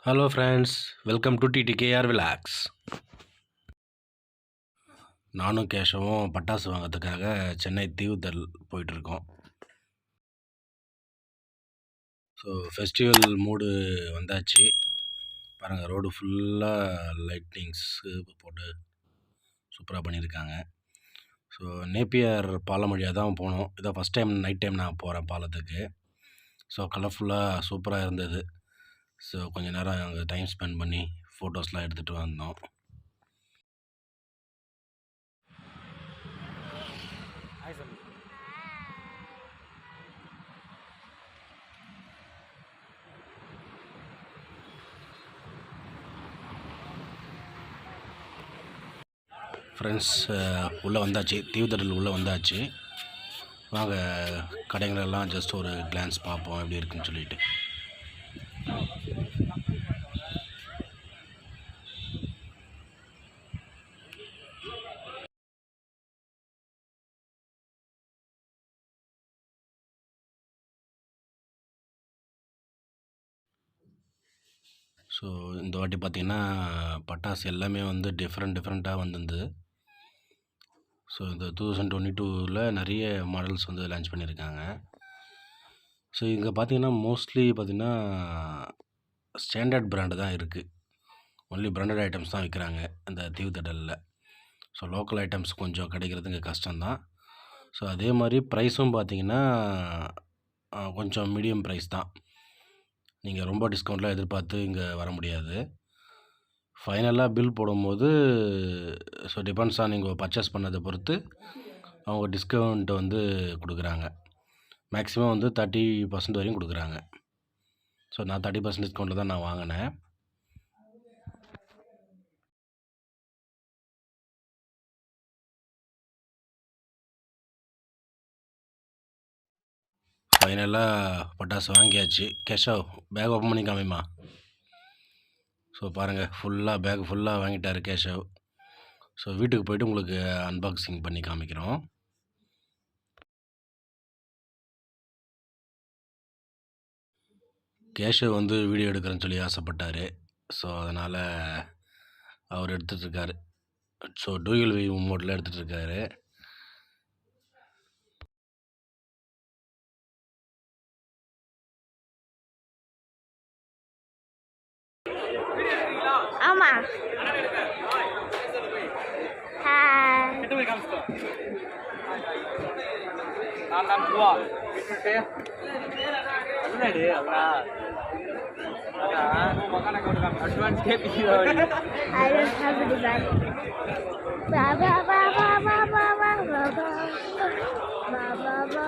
Hello friends, welcome to TTKR vlogs. நானும் கேஷவும் பட்டாசு வாங்கிறதுக்காக சென்னை தீவுத்தல் போயிட்டுருக்கோம். ஸோ ஃபெஸ்டிவல் மூடு வந்தாச்சு. பாருங்கள், ரோடு ஃபுல்லாக லைட்டிங்ஸு போட்டு சூப்பராக பண்ணியிருக்காங்க. ஸோ நேப்பியர் பாலம் வழியாக தான் போனோம். இதான் ஃபஸ்ட் டைம் நைட் டைம் நான் போகிறேன் பாலத்துக்கு. ஸோ கலர்ஃபுல்லாக சூப்பராக இருந்தது. ஸோ கொஞ்சம் நேரம் அங்கே டைம் ஸ்பெண்ட் பண்ணி ஃபோட்டோஸ்லாம் எடுத்துகிட்டு வந்தோம். ஃப்ரெண்ட்ஸ், உள்ளே வந்தாச்சு, தீவுத்தடல் உள்ளே வந்தாச்சு. வாங்க கடைங்களெல்லாம் ஜஸ்ட் ஒரு கிளான்ஸ் பார்ப்போம் எப்படி இருக்குன்னு சொல்லிட்டு. ஸோ இந்த வாட்டி பார்த்திங்கன்னா பட்டாசு எல்லாமே வந்து டிஃப்ரெண்ட்டாக வந்திருந்தது. ஸோ இந்த 2022 நிறைய மாடல்ஸ் வந்து லான்ச் பண்ணியிருக்காங்க. ஸோ இங்கே பார்த்திங்கன்னா மோஸ்ட்லி பார்த்திங்கன்னா ஸ்டாண்டர்ட் பிராண்டு தான் இருக்குது. ஒன்லி பிராண்டட் ஐட்டம்ஸ் தான் விற்கிறாங்க இந்த தீவுத்தடலில். ஸோ லோக்கல் ஐட்டம்ஸ் கொஞ்சம் கிடைக்கிறது இங்கே கஷ்டம்தான். ஸோ அதே மாதிரி ப்ரைஸும் பார்த்திங்கன்னா கொஞ்சம் மீடியம் ப்ரைஸ் தான். நீங்கள் ரொம்ப டிஸ்கவுண்ட்லாம் எதிர்பார்த்து இங்கே வர முடியாது. ஃபைனலாக பில் போடும்போது ஸோ டிபெண்ட்ஸ் ஆன் நீங்கள் பர்ச்சேஸ் பண்ணதை பொறுத்து அவங்க டிஸ்கவுண்ட் வந்து கொடுக்குறாங்க. மேக்ஸிமம் வந்து 30% வரையும் கொடுக்குறாங்க. ஸோ நான் 30% டிஸ்கவுண்ட்டில் தான் நான் வாங்கினேன். ஃபைனலாக பட்டாசு வாங்கியாச்சு. கேஷவ், பேக் ஓப்பன் பண்ணி காமிம்மா. ஸோ பாருங்கள், பேக் ஃபுல்லாக வாங்கிட்டார் கேஷவ். ஸோ வீட்டுக்கு போய்ட்டு உங்களுக்கு அன்பாக்சிங் பண்ணி காமிக்கிறோம். கேஷவ் வந்து வீடியோ எடுக்கிறேன்னு சொல்லி ஆசைப்பட்டார். ஸோ அதனால் அவர் எடுத்துகிட்ருக்காரு. ஸோ டூயல் வி மோட்டில் எடுத்துகிட்ருக்காரு. ஆமா. ஹாய். நான் துவா விட்டுட்டு என்னடி அவரா அட்வான்ஸ் கேப்பி I don't have a device. Ba ba ba ba ba ba ba ba ba ba ba ba.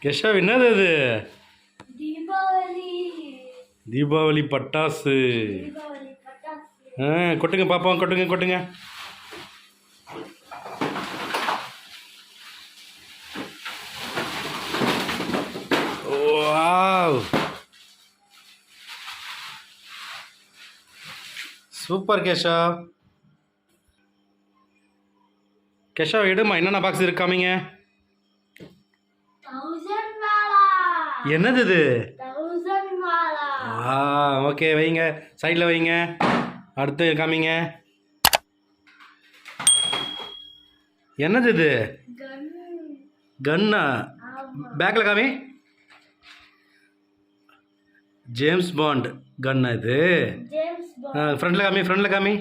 Keshav, என்னது அது? தீபாவளி பட்டாசு. கொட்டுங்க பாப்போம், கொட்டுங்க. Wow, super Keshav. எடுமா, என்னென்ன பாக்ஸ் இருக்காமீங்க? என்னது இது? ஓகே, வைங்க, சைடில் வைங்க. அடுத்து காமிங்க. என்னது இது? கன்னா? பேக்கில் காமி. ஜேம்ஸ் பாண்ட் கன்னா இது? ஃப்ரண்டில் காமி.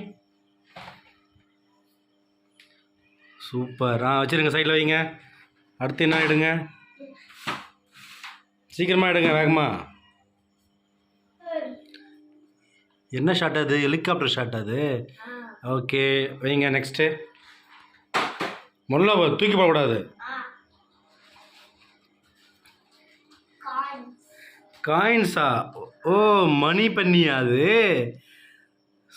சூப்பர். வச்சுருங்க, சைடில் வைங்க. அடுத்து என்ன எடுங்க? சீக்கிரமாக எடுங்க, வேகமா. என்ன ஷாட் அது? ஹெலிகாப்டர் ஷாட் அது? ஓகே, வைங்க. நெக்ஸ்ட்டு முதல்ல தூக்கி போடக்கூடாது. காயின்ஸா? ஓ, மணி பண்ணியா அது?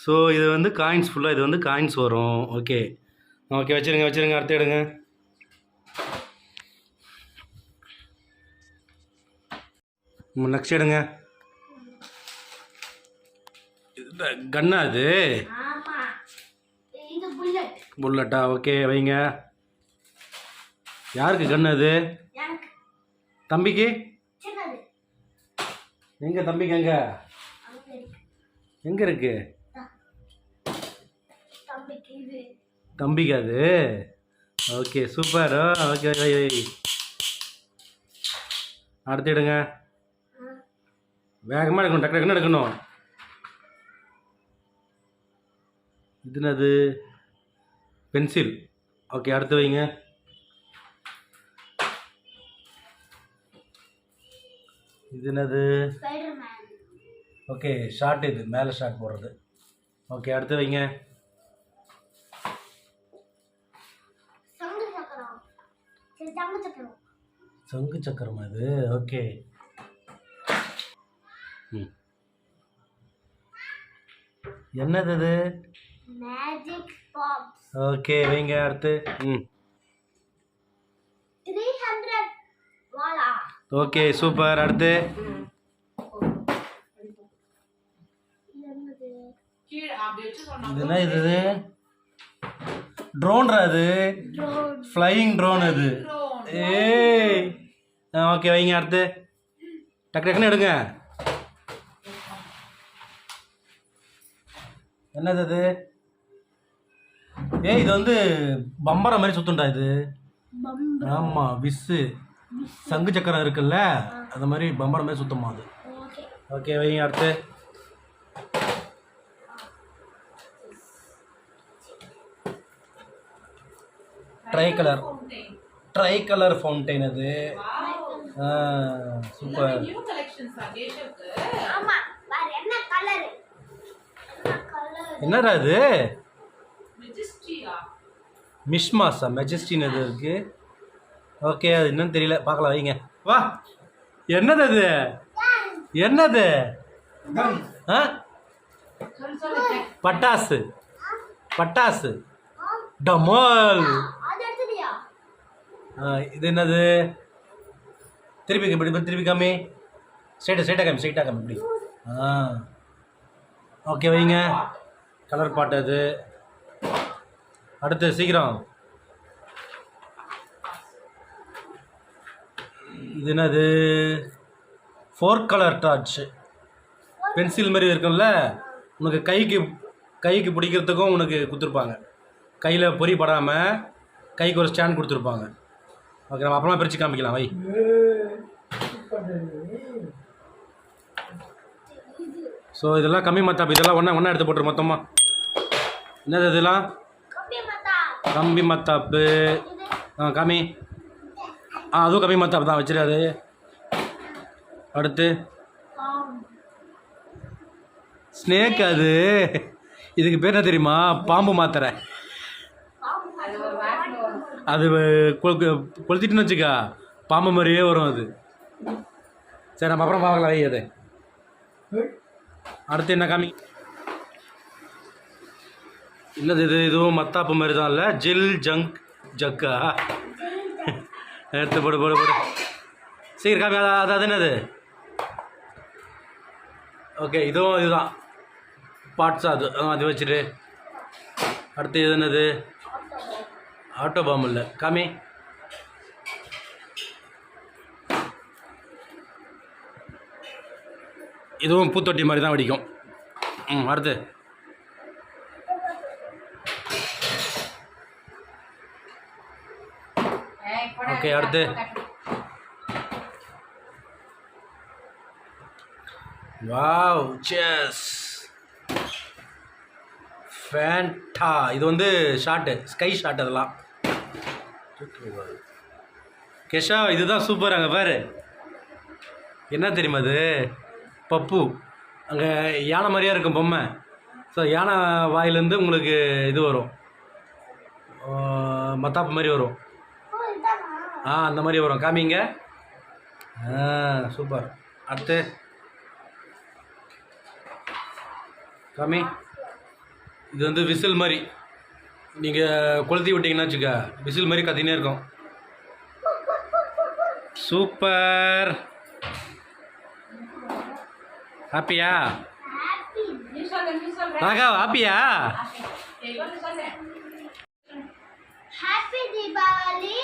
ஸோ இது வந்து காயின்ஸ் ஃபுல்லாக, இது வந்து காயின்ஸ் வரும். ஓகே, வச்சுருங்க. அடுத்து எடுங்க. நெக்ஸ்ட் எடுங்க. கன்னா அது? புல்லட்டா? ஓகே வைங்க. யாருக்கு கன்னு அது? தம்பிக்கு? எங்க தம்பிக்கு? எங்க இருக்கு தம்பிக்கு அது? Okay super. ஓகே அடுத்து எடுங்க. வேகமாக எடுக்கணும், டக்கு டக்குன்னு எடுக்கணும். இது என்னது? பென்சில். ஓகே அடுத்து வைங்க. இது என்னது? ஓகே ஷார்ட், இது மேலே ஷார்ட் போடுறது. ஓகே அடுத்து வைங்க. சங்கு சக்கரமா இது? ஓகே. என்னது அது? மேஜிக் பாப்ஸ். ஓகே வைங்க அடுத்து. 300 வாலா. Okay super. அடுத்து இதுனா இது ட்ரோன்ரா? அது ஃப்ளையிங் ட்ரோன் அது. ஏய் ஓகே வைங்க. அடுத்து டக்கு டக்குன்னு எடுங்க. என்னது அது? ஏய் இது வந்து பம்பர மாதிரி சுத்துண்டா இது. ஆமாம் விஸ்ஸு சங்கு சக்கரம் இருக்குல்ல, அந்த மாதிரி பம்பர மாதிரி சுத்தமா அது. ஓகே வைங்க. அடுத்து ட்ரை கலர் ஃபவுண்டைன் அது. சூப்பர். என்னடா அது? மிஷ்மாஸா? மெஜஸ்டின் அது இருக்கு. ஓகே அது என்னன்னு தெரியல, பார்க்கலாம் வைங்க. வா என்னது அது? என்னது? பட்டாசு. பட்டாசு டமால். இது என்னது? திருப்பி திருப்பி காமி. ஸ்ட்ரைட்டாக காமி இப்படி. ஓகே வைங்க. கலர் பாட்டு அது. அடுத்து சீக்கிரம். இது என்னது? 4 கலர் டார்ச். பென்சில் மாதிரி இருக்கும்ல, உனக்கு கைக்கு பிடிக்கிறதுக்கும் உனக்கு கொடுத்துருப்பாங்க. கையில் பொறி படாமல் கைக்கு ஒரு ஸ்டாண்ட் கொடுத்துருப்பாங்க. ஓகே நம்ம அப்புறமா பிரித்து காமிக்கலாம் வை. ஸோ இதெல்லாம் கம்மி மத்தாப்பு. இதெல்லாம் ஒன்றா எடுத்து போட்டுரு மொத்தமாக. என்னது இதெல்லாம்? கம்பி மத்தாப்பு. காமி. அதுவும் கம்மி மத்தாப்பு தான், வச்சிடாது. அடுத்து ஸ்னேக். அது இதுக்கு பேர் என்ன தெரியுமா? பாம்பு மாத்திரை. அது கொளுத்திட்டுன்னு வச்சுக்கா பாம்பு மாதிரியே வரும் அது. சரி நம்ம அப்புறம் பார்க்கலாம் வை அது. அடுத்து என்ன காமி? என்னது இது? இதுவும் மத்தாப்பு மாதிரி தான் இல்லை, ஜில் ஜக்கா. எடுத்து போடு. சீக்கிரம் காமி. அது என்னது? ஓகே இதுதான் பார்ட்ஸா அது. அது வச்சுட்டு அடுத்து இது என்னது? ஆட்டோ பாம்பு இல்லை, காமி. இதுவும் பூத்தொட்டி மாதிரி தான் வெடிக்கும். அடுத்து ஓகே. அடுத்து வாவ் செஸ் ஃபேண்டா. இது வந்து ஷாட்டு, ஸ்கை ஷாட். அதெல்லாம் கெஷா இதுதான் சூப்பர். அங்கே பாரு என்ன தெரியுமா? அது பப்பு. அங்கே யானை மாதிரியா இருக்கும் பொம்மை. ஸோ யானை வாயிலேருந்து உங்களுக்கு இது வரும், மத்தாப்பு மாதிரி வரும். அந்த மாதிரி வரும். காமிங்க. சூப்பர். அடுத்து காமி. இது வந்து விசில் மாதிரி. நீங்கள் கொளுத்தி விட்டிங்கன்னா வச்சுக்க விசில் மாதிரி கத்தினே இருக்கும். சூப்பர். ஹாப்பியா ராகவ் ஹாப்பியா? Happy Diwali.